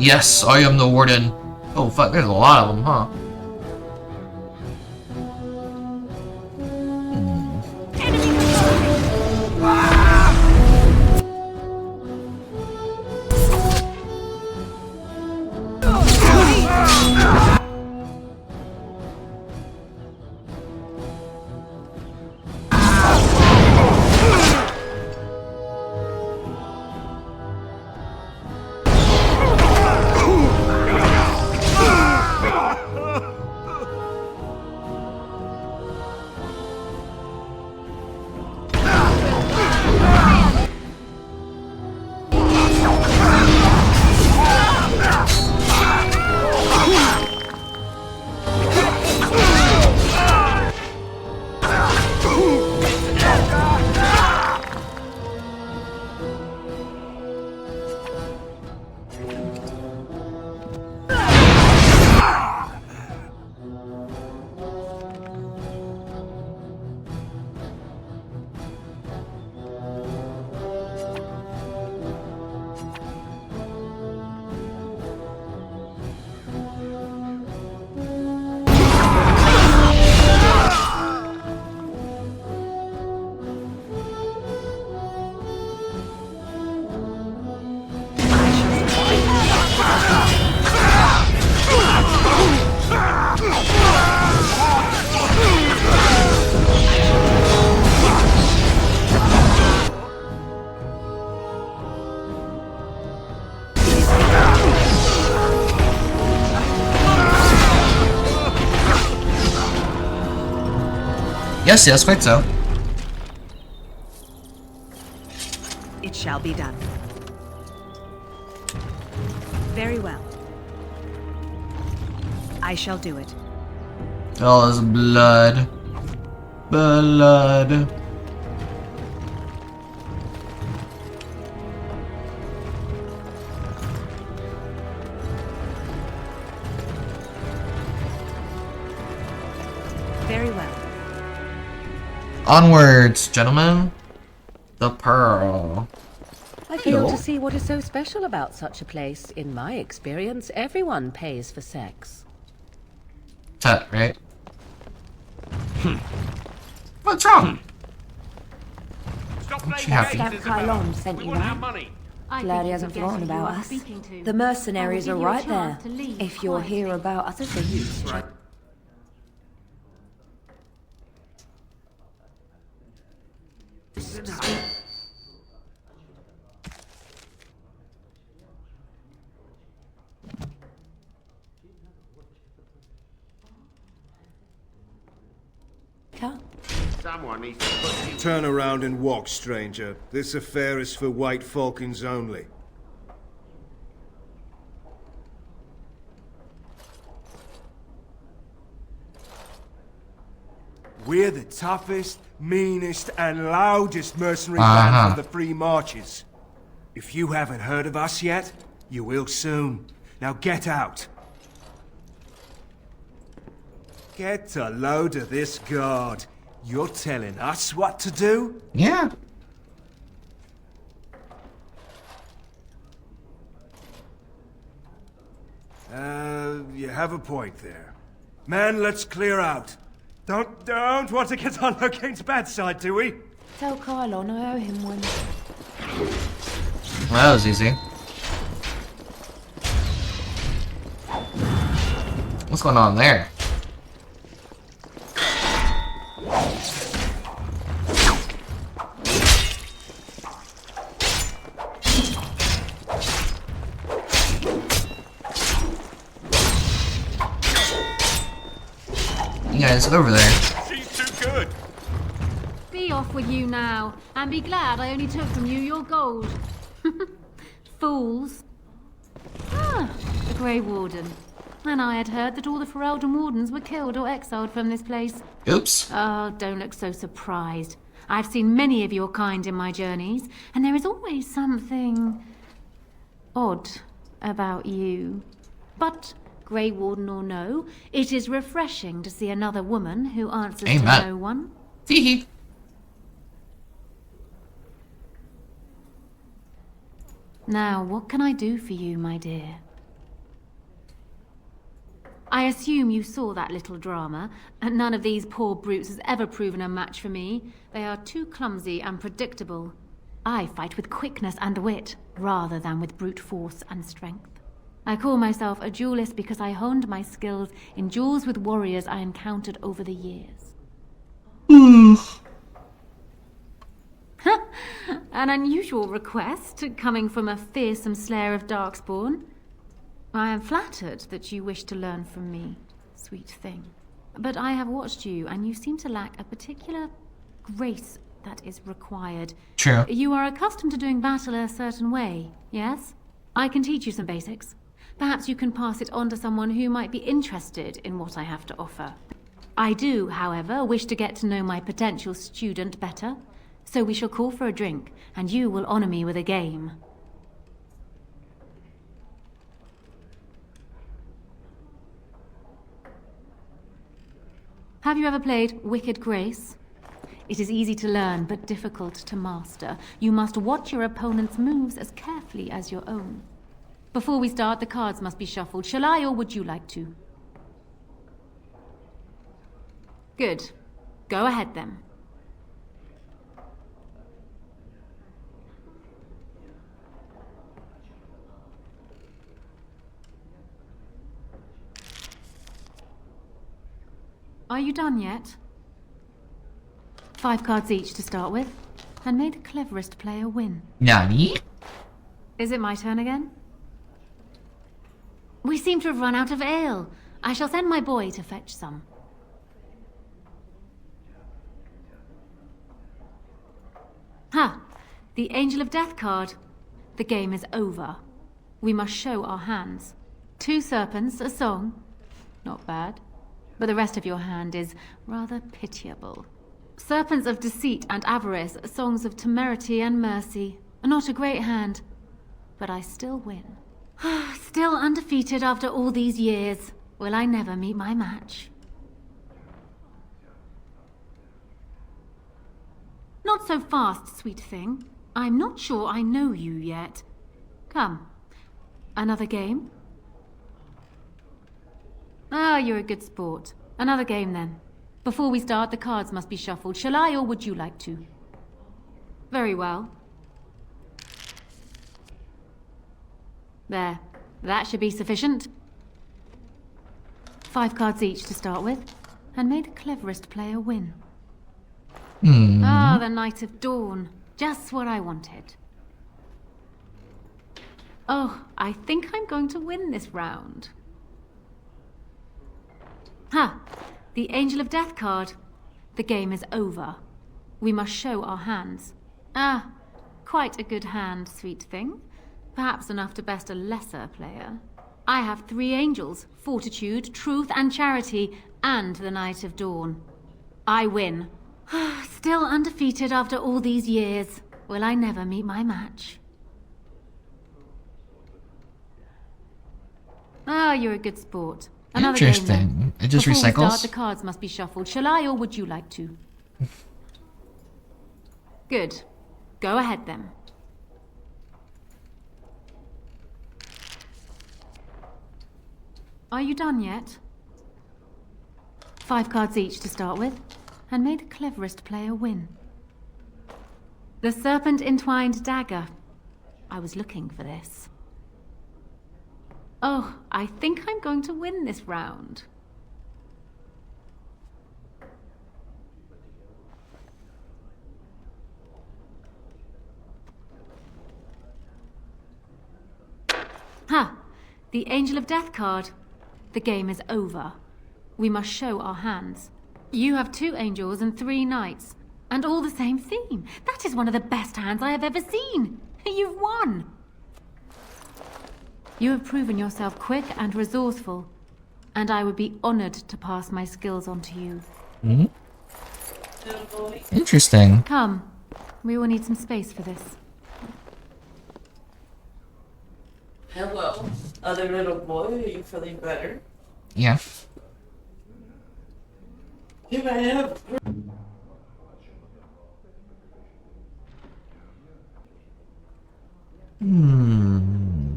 Yes, I am the warden. Oh fuck, there's a lot of them, huh? Yes, yes, quite so. It shall be done. Very well. I shall do it. All is blood. Blood. Very well. Onwards, gentlemen. The Pearl. I fail to see what is so special about such a place. In my experience, everyone pays for sex. Tut, right? What's wrong? Stop She happy. That Kylon sent you out. Glad he hasn't forgotten about us. The mercenaries are right there. If you're here about us, it's a use. Someone needs to put you... Turn around and walk, stranger. This affair is for White Falcons only. We're the toughest, meanest, and loudest mercenary band from the Free Marches. If you haven't heard of us yet, you will soon. Now get out. Get a load of this guard. You're telling us what to do? Yeah. You have a point there. Man, let's clear out. Don't want to get on Locane's bad side, do we? Tell Kylon I owe him one. Well, that was easy. What's going on there? You guys, get over there. She's too good. Be off with you now, and be glad I only took from you your gold. Fools. Ah, the Grey Warden. And I had heard that all the Ferelden Wardens were killed or exiled from this place. Oops. Oh, don't look so surprised. I've seen many of your kind in my journeys, and there is always something odd about you. But, Grey Warden or no, it is refreshing to see another woman who answers to no one. Teehee. Now, what can I do for you, my dear? I assume you saw that little drama, and none of these poor brutes has ever proven a match for me. They are too clumsy and predictable. I fight with quickness and wit, rather than with brute force and strength. I call myself a duelist because I honed my skills in duels with warriors I encountered over the years. An unusual request, coming from a fearsome slayer of Darkspawn. I am flattered that you wish to learn from me, sweet thing. But I have watched you, and you seem to lack a particular grace that is required. True. You are accustomed to doing battle a certain way, yes? I can teach you some basics. Perhaps you can pass it on to someone who might be interested in what I have to offer. I do, however, wish to get to know my potential student better. So we shall call for a drink, and you will honor me with a game. Have you ever played Wicked Grace? It is easy to learn, but difficult to master. You must watch your opponent's moves as carefully as your own. Before we start, the cards must be shuffled. Shall I, or would you like to? Good. Go ahead, then. Are you done yet? 5 cards each to start with, and may the cleverest player win. Nani? Is it my turn again? We seem to have run out of ale. I shall send my boy to fetch some. Ha! The Angel of Death card. The game is over. We must show our hands. 2 serpents, a song. Not bad. But the rest of your hand is rather pitiable. Serpents of deceit and avarice, songs of temerity and mercy. Not a great hand, but I still win. Still undefeated after all these years. Will I never meet my match? Not so fast, sweet thing. I'm not sure I know you yet. Come. Another game? Ah, you're a good sport. Another game, then. Before we start, the cards must be shuffled. Shall I, or would you like to? Very well. There. That should be sufficient. 5 cards each to start with, and may the cleverest player win. Ah, the Night of Dawn. Just what I wanted. Oh, I think I'm going to win this round. Ha! The Angel of Death card. The game is over. We must show our hands. Ah, quite a good hand, sweet thing. Perhaps enough to best a lesser player. I have 3 angels, fortitude, truth, and charity, and the Night of Dawn. I win. Still undefeated after all these years. Will I never meet my match? Ah, you're a good sport. Another Interesting. Game, it just Before recycles? We start, the cards must be shuffled. Shall I, or would you like to? Good. Go ahead, then. Are you done yet? 5 cards each to start with, and may the cleverest player win. The Serpent Entwined Dagger. I was looking for this. Oh, I think I'm going to win this round. Ha! The Angel of Death card. The game is over. We must show our hands. You have 2 angels and 3 knights, and all the same theme. That is one of the best hands I have ever seen. You've won. You have proven yourself quick and resourceful, and I would be honored to pass my skills on to you. Interesting. Come, we will need some space for this. Hello, other little boy, are you feeling better? Yeah. Can I have...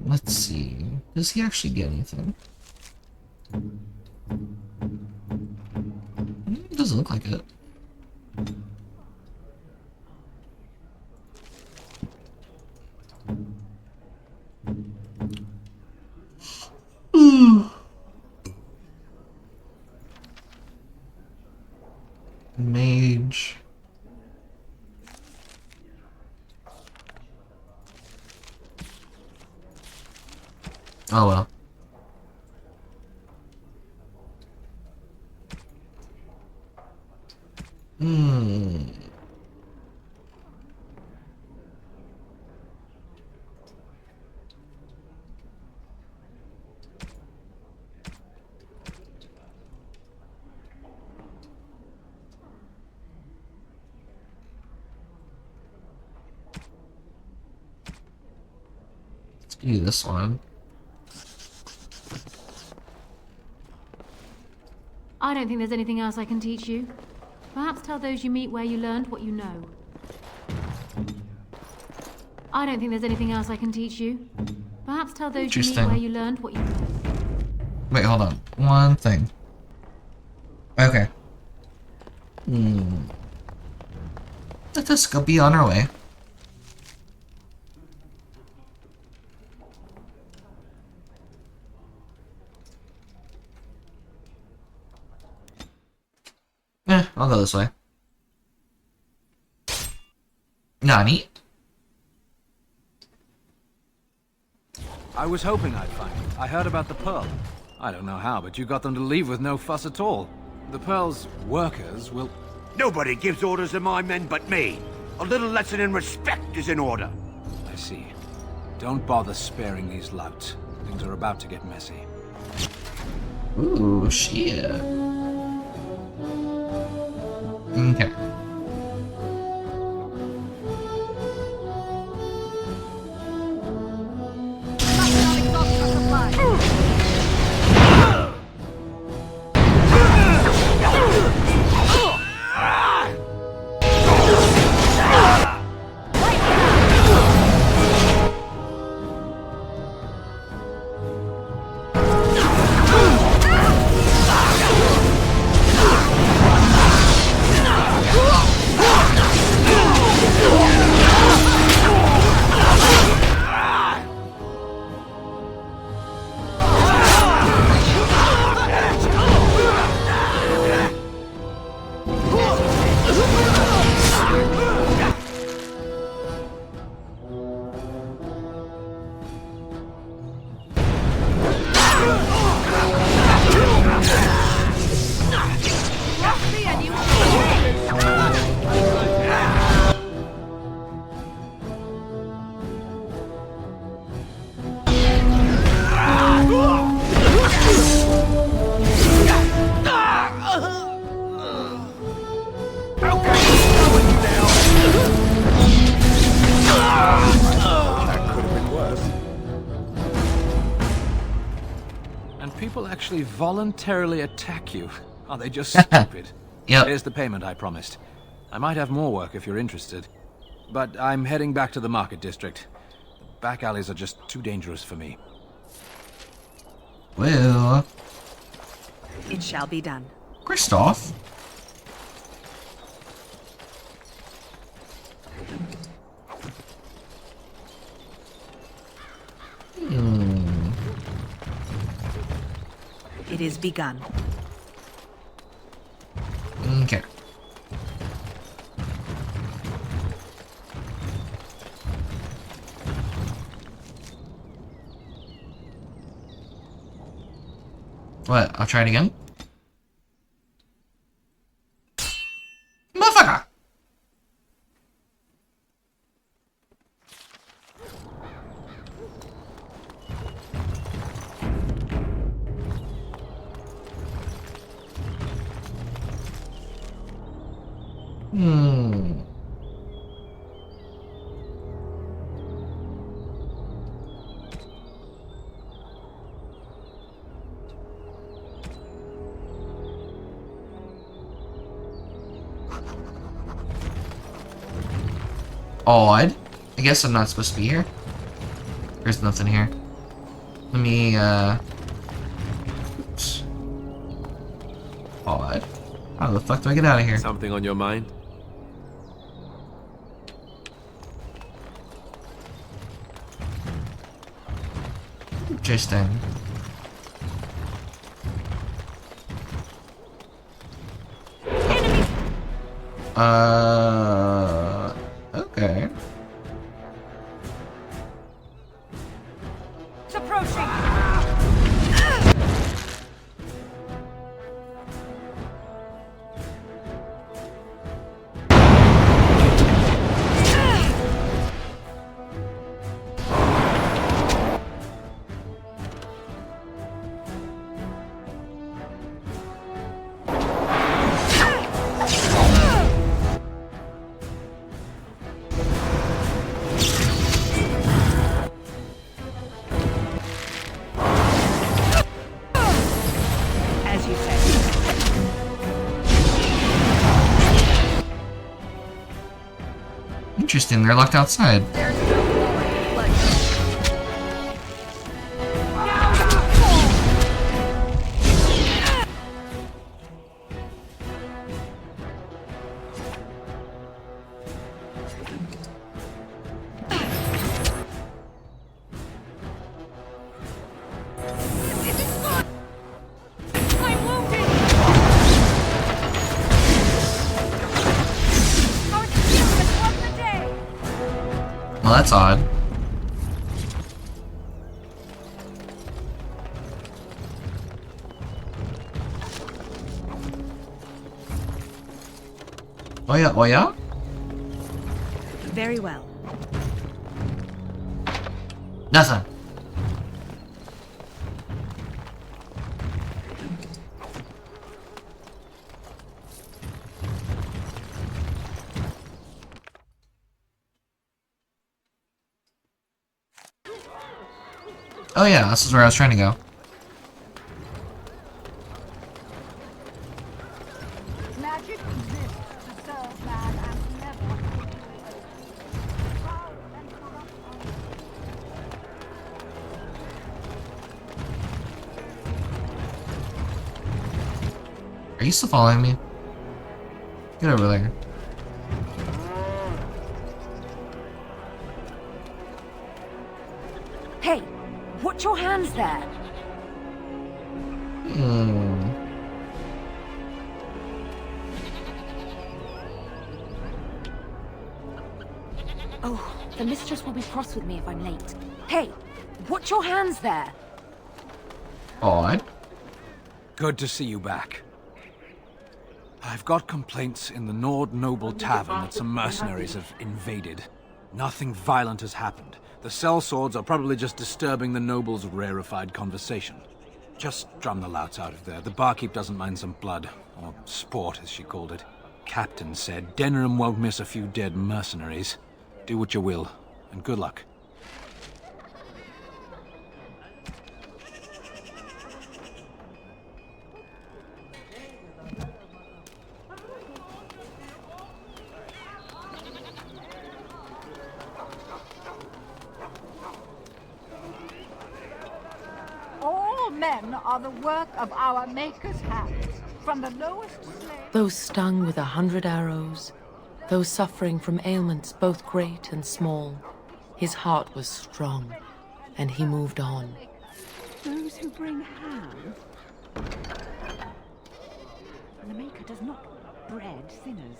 Let's see. Does he actually get anything? It doesn't look like it. Mage. Oh well. Let's do this one. I don't think there's anything else I can teach you. Perhaps tell those you meet where you learned what you know. I don't think there's anything else I can teach you. Perhaps tell those you meet where you learned what you know. Wait, hold on. One thing. Okay. Let us go be on our way. I'll go this way. Nani? I was hoping I'd find it. I heard about the Pearl. I don't know how, but you got them to leave with no fuss at all. The Pearl's workers will... Nobody gives orders to my men but me. A little lesson in respect is in order. I see. Don't bother sparing these louts. Things are about to get messy. Ooh, shit. Okay. People actually voluntarily attack you. Are they just stupid? Yep. Here's the payment I promised. I might have more work if you're interested. But I'm heading back to the market district. The back alleys are just too dangerous for me. Well... It shall be done. Kristoff? It is begun. Okay. What? I'll try it again? Motherfucker! Odd. I guess I'm not supposed to be here. There's nothing here. Let me, oops. Odd. How the fuck do I get out of here? Something on your mind? Interesting. Okay. It's approaching! As you said. Interesting, they're locked outside. Well, that's odd. Oh yeah, oh yeah? Very well. Nothing. Oh yeah, this is where I was trying to go. Magic exists to serve man and never. Are you still following me? Get over there. Hey, watch your hands there. Oh, the mistress will be cross with me if I'm late. Hey, watch your hands there. Odd. Good to see you back. I've got complaints in the Nord Noble Tavern that some mercenaries have invaded. Nothing violent has happened. The sellswords are probably just disturbing the nobles' rarefied conversation. Just drum the louts out of there. The barkeep doesn't mind some blood. Or sport, as she called it. Captain said Denham won't miss a few dead mercenaries. Do what you will, and good luck. All men are the work of our Maker's hands, from the lowest slave... Those stung with 100 arrows, those suffering from ailments both great and small, his heart was strong, and he moved on. Those who bring ham. The Maker does not bread sinners.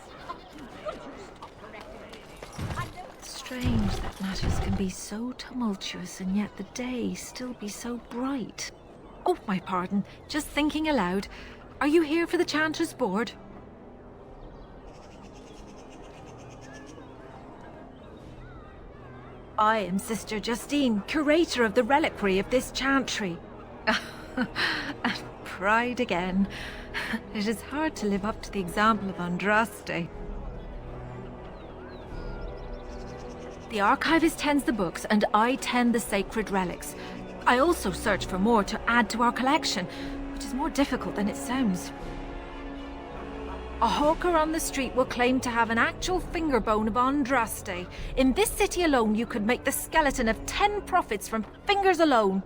Strange that matters can be so tumultuous and yet the day still be so bright. Oh, my pardon. Just thinking aloud. Are you here for the Chanter's Board? I am Sister Justine, curator of the reliquary of this chantry. And pride again. It is hard to live up to the example of Andraste. The archivist tends the books, and I tend the sacred relics. I also search for more to add to our collection, which is more difficult than it sounds. A hawker on the street will claim to have an actual finger bone of Andraste. In this city alone, you could make the skeleton of 10 prophets from fingers alone.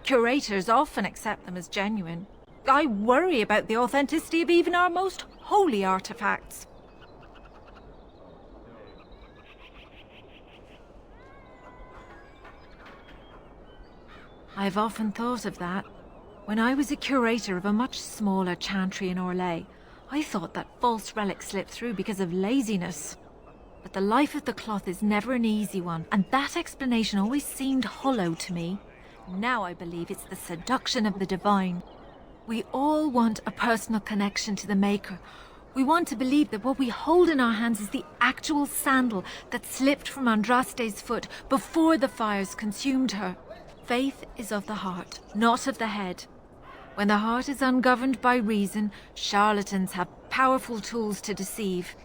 Curators often accept them as genuine. I worry about the authenticity of even our most holy artifacts. I've often thought of that. When I was a curator of a much smaller chantry in Orlais, I thought that false relics slipped through because of laziness. But the life of the cloth is never an easy one, and that explanation always seemed hollow to me. Now I believe it's the seduction of the divine. We all want a personal connection to the Maker. We want to believe that what we hold in our hands is the actual sandal that slipped from Andraste's foot before the fires consumed her. Faith is of the heart, not of the head. When the heart is ungoverned by reason, charlatans have powerful tools to deceive.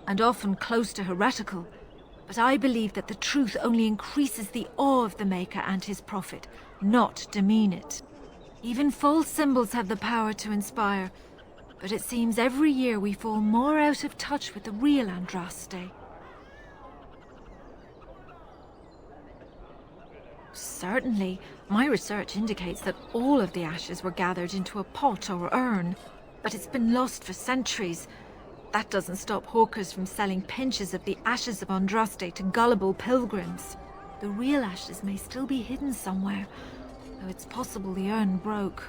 And often close to heretical. But I believe that the truth only increases the awe of the Maker and his prophet, not demean it. Even false symbols have the power to inspire, but it seems every year we fall more out of touch with the real Andraste. Certainly, my research indicates that all of the ashes were gathered into a pot or urn, but it's been lost for centuries. That doesn't stop hawkers from selling pinches of the ashes of Andraste to gullible pilgrims. The real ashes may still be hidden somewhere, though it's possible the urn broke.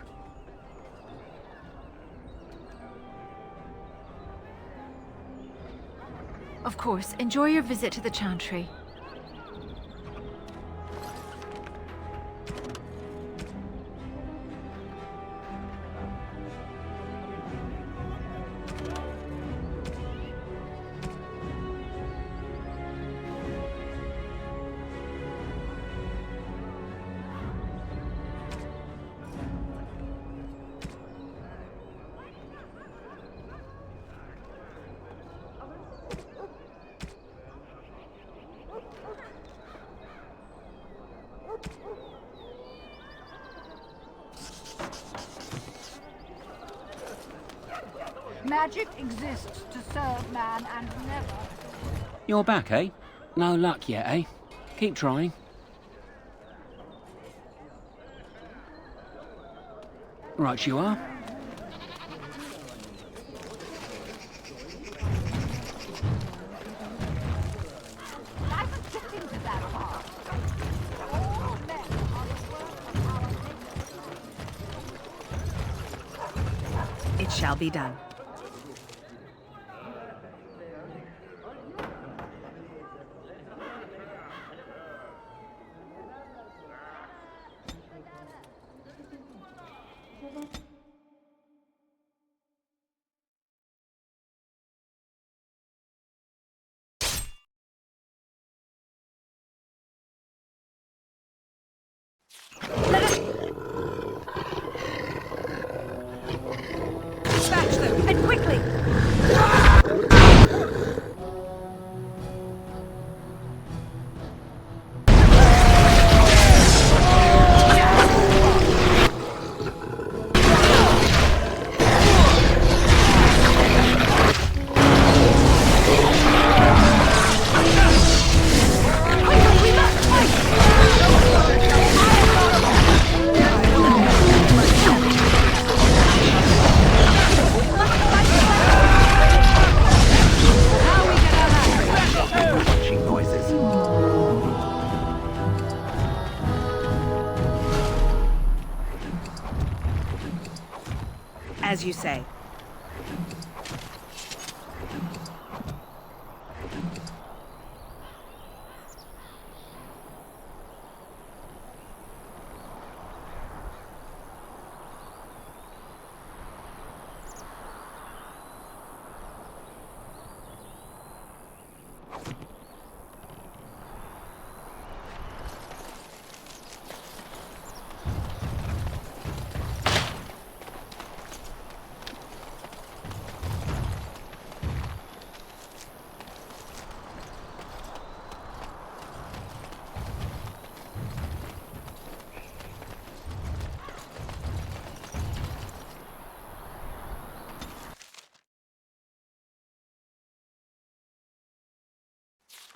Of course, enjoy your visit to the chantry. Magic exists to serve man and never... You're back, eh? No luck yet, eh? Keep trying. Right you are. Life is getting to that part. All men are the work of our nature. It shall be done. Dispatch them, and quickly! As you say.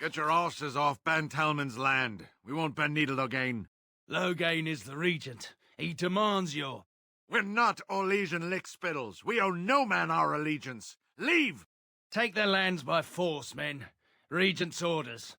Get your horses off Ben Telman's land. We won't bend needle again. Loghain is the regent. He demands your... We're not Orlesian lickspittles. We owe no man our allegiance. Leave! Take their lands by force, men. Regent's orders.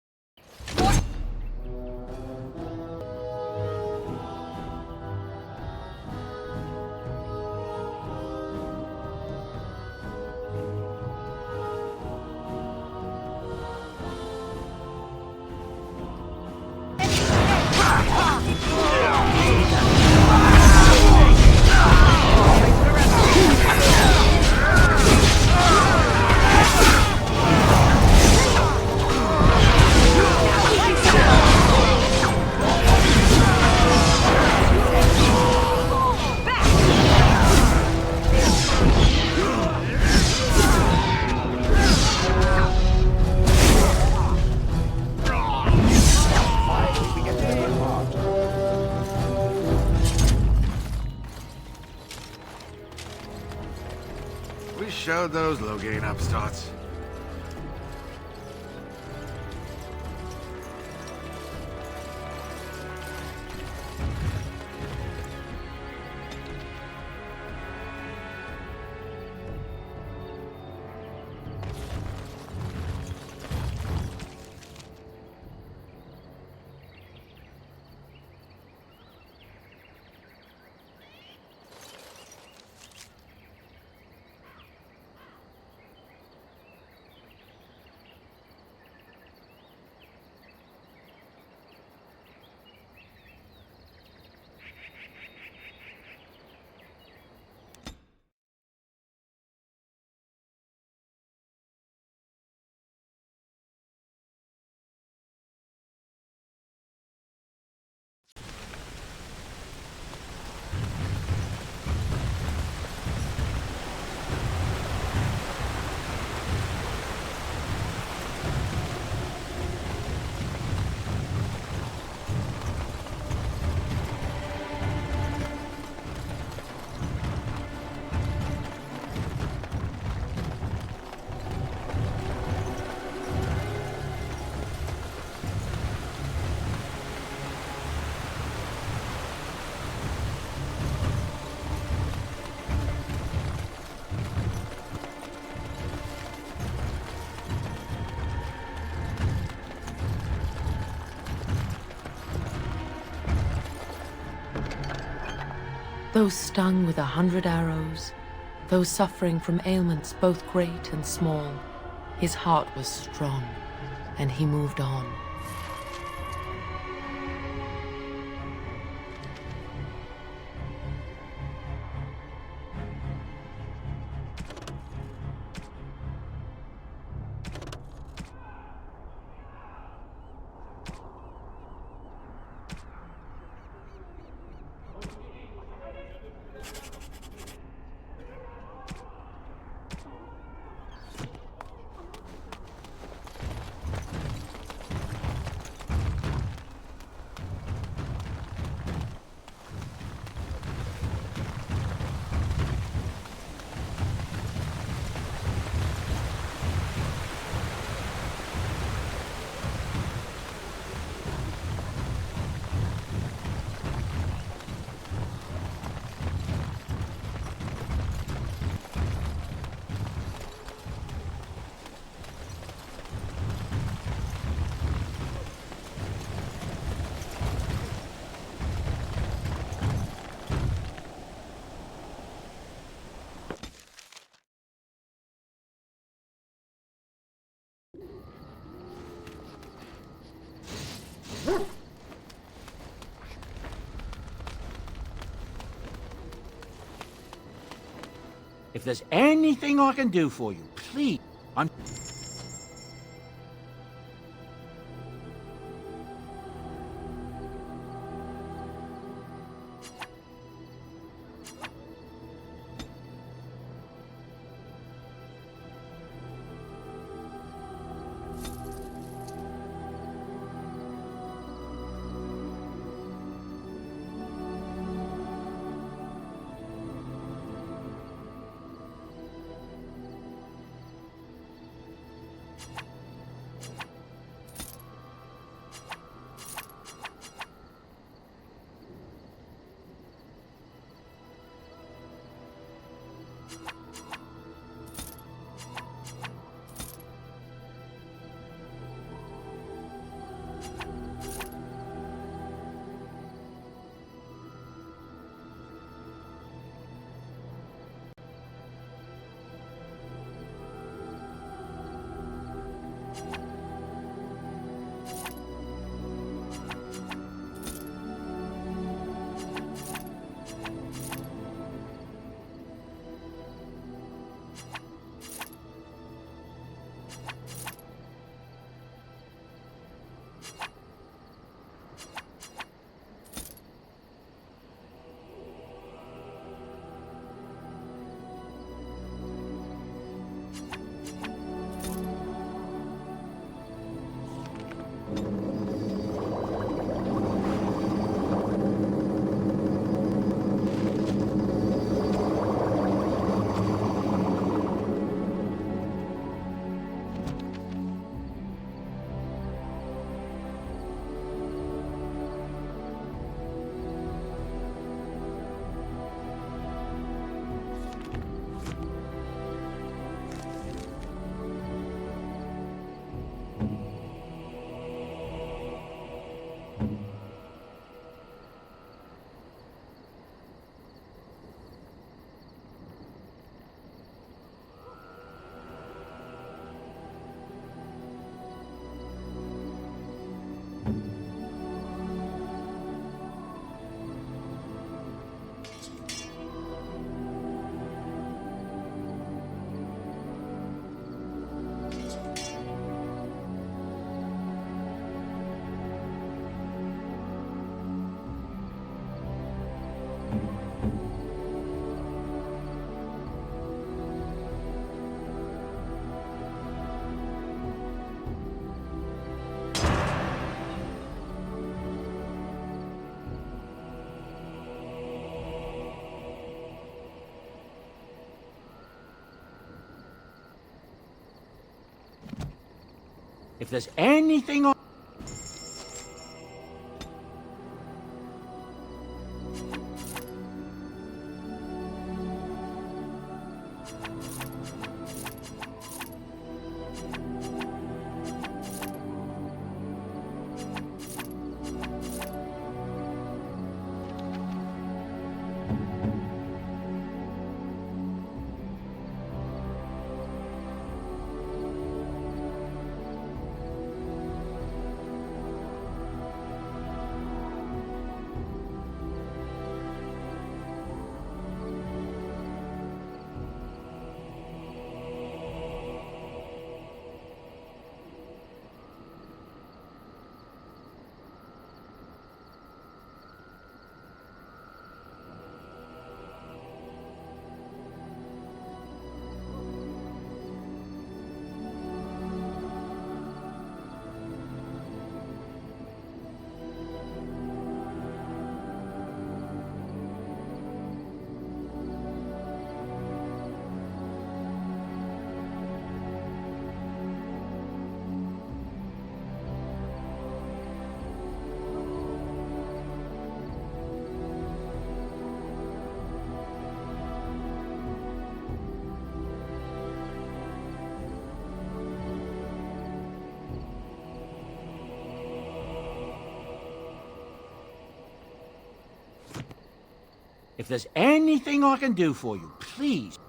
We showed those Logain upstarts. Those stung with 100 arrows, those suffering from ailments both great and small, his heart was strong, and he moved on. If there's anything I can do for you, please, I'm... If there's anything I... If there's anything I can do for you, please.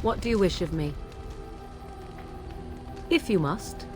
What do you wish of me? If you must,